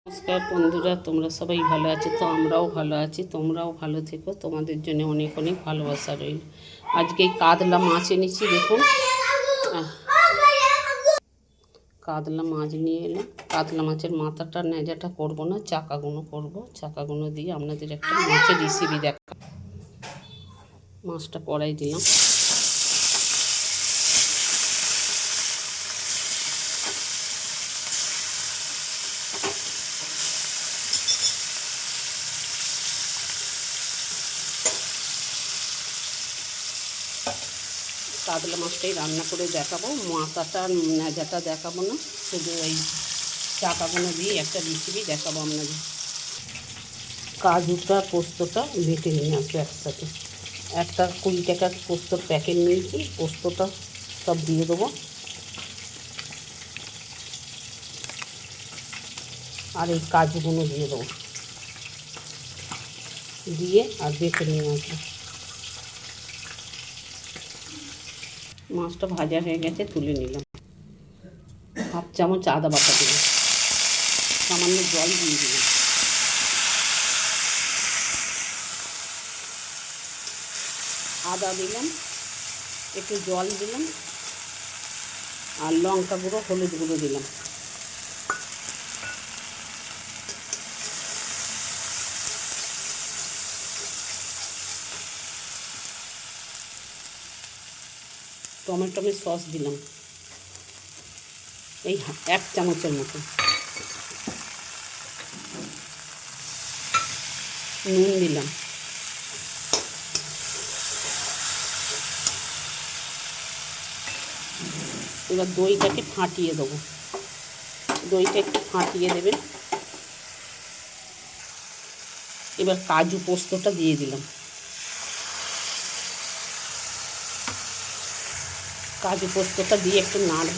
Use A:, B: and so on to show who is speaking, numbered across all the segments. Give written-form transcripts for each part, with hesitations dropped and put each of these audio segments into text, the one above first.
A: নমস্কার বন্ধুরা, তোমরা সবাই ভালো আছো তো? আমরাও ভালো আছি, তোমরাও ভালো থেকো। তোমাদের জন্য অনেক অনেক ভালোবাসা রইল। আজকে এই কাতলা মাছ এনেছি, দেখুন কাতলা মাছ নিয়ে এলাম। কাতলা মাছের মাথাটা নেজাটা করব না, চাকাগুলো করব। চাকাগুলো দিয়ে আপনাদের একটা মাছের রেসিপি দেখা। মাছটা কড়াই দিলাম, কাতলা মাছটাই রান্না করে দেখাবো। মাথাটা নেজাটা দেখাবো না, শুধু এই চাকাগুলো দিয়ে একটা রেসিপি দেখাবো আপনাদের। কাজুটা পোস্তটা বেটে নিয়ে আসবো একসাথে। একটা 20 টাকার পোস্তর প্যাকেট নিয়েছি, পোস্তটা সব দিয়ে দেবো। আর এই কাজুগুলো দিয়ে দেবো, দিয়ে আর বেটে নিয়ে আসবো। মাছটা ভাজা হয়ে গেছে, তুলে নিলাম। 1/2 চামচ আদা বাটা দিলাম, সামান্য জল দিয়ে দিলাম। আদা দিলাম, একটু জল দিলাম, আর লঙ্কা গুঁড়ো, হলুদ গুঁড়ো দিলাম। টমেটো সস দিলাম এই 1 চামচের মতো। নুন দিলাম। এবার দইটাকে ফাটিয়ে দেবো। দইটা একটু ফাটিয়ে দেবেন। এবার কাজু পোস্তটা দিয়ে দিলাম। কাজু পোস্তটা দিয়ে একটু নাড়ব।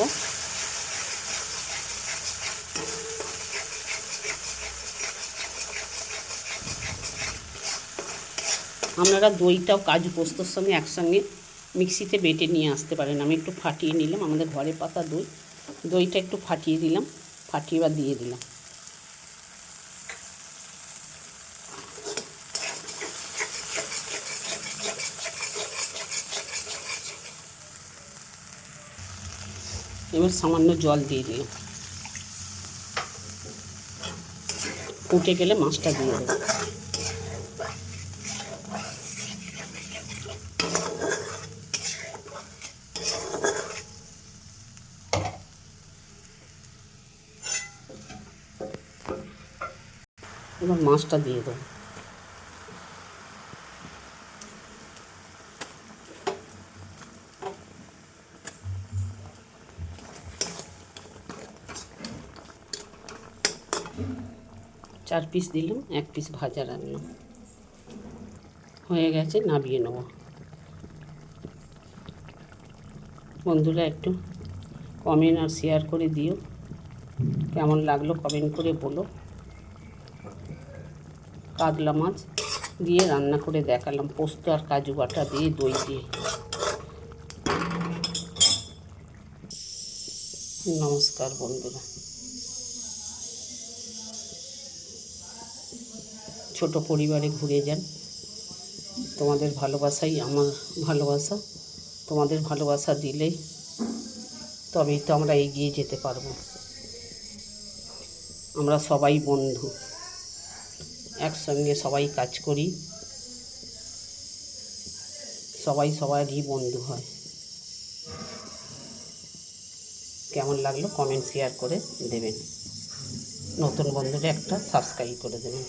A: আপনারা দইটাও কাজু পোস্তর সঙ্গে একসঙ্গে মিক্সিতে বেটে নিয়ে আসতে পারেন। আমি একটু ফাটিয়ে নিলাম, আমাদের ঘরে পাতা দই। দইটা একটু ফাটিয়ে দিলাম, ফাটিয়ে এবার দিয়ে দিলাম। এবার সামান্য জল দিয়ে দিলাম। ফুটে গেলে মাছটা দিয়ে দেবো। এবার মাছটা দিয়ে দেবো। চার পিস দিলাম, 1 পিস ভাজা রাখলাম। হয়ে গেছে, নামিয়ে নেব। বন্ধুরা একটু কমেন্ট আর শেয়ার করে দিও, কেমন লাগলো কমেন্ট করে বলো। কাতলা মাছ দিয়ে রান্না করে দেখালাম, পোস্ত আর কাজু বাটা দিয়ে, দই দিয়ে। নমস্কার বন্ধুরা। ছোট পরিবারে ঘুরে যান। তোমাদের ভালোবাসাই আমার ভালোবাসা। তোমাদের ভালোবাসা দিলেই তবেই তো আমরা এগিয়ে যেতে পারবো। আমরা সবাই বন্ধু, একসঙ্গে সবাই কাজ করি, সবাই সবারই বন্ধু হয়। কেমন লাগলো কমেন্ট শেয়ার করে দেবেন। নতুন বন্ধুরা একটা সাবস্ক্রাইব করে দেবেন।